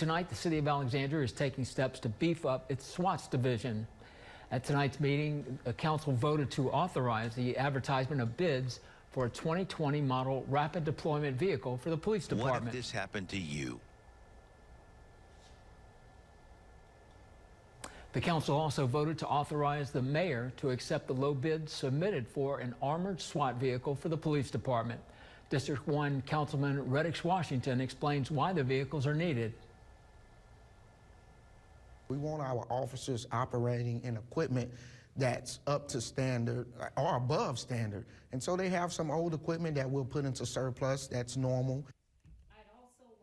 Tonight, the City of Alexandria is taking steps to beef up its SWAT division. At tonight's meeting, the council voted to authorize the advertisement of bids for a 2020 model rapid deployment vehicle for the police department. What if this happened to you? The council also voted to authorize the mayor to accept the low bid submitted for an armored SWAT vehicle for the police department. District 1 Councilman Reddix Washington explains why the vehicles are needed. We want our officers operating in equipment that's up to standard or above standard. And so they have some old equipment that we'll put into surplus. That's normal.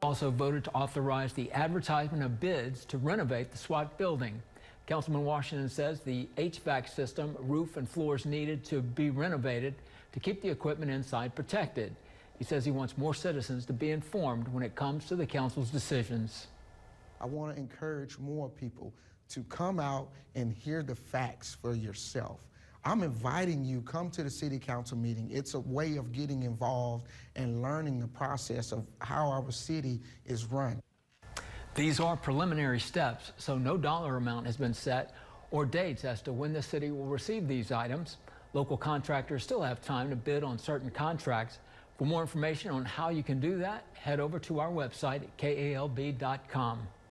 Also voted to authorize the advertisement of bids to renovate the SWAT building. Councilman Washington says the HVAC system, roof and floors needed to be renovated to keep the equipment inside protected. He says he wants more citizens to be informed when it comes to the council's decisions. I want to encourage more people to come out and hear the facts for yourself. I'm inviting you, come to the city council meeting. It's a way of getting involved and learning the process of how our city is run. These are preliminary steps, so no dollar amount has been set or dates as to when the city will receive these items. Local contractors still have time to bid on certain contracts. For more information on how you can do that, head over to our website at kalb.com.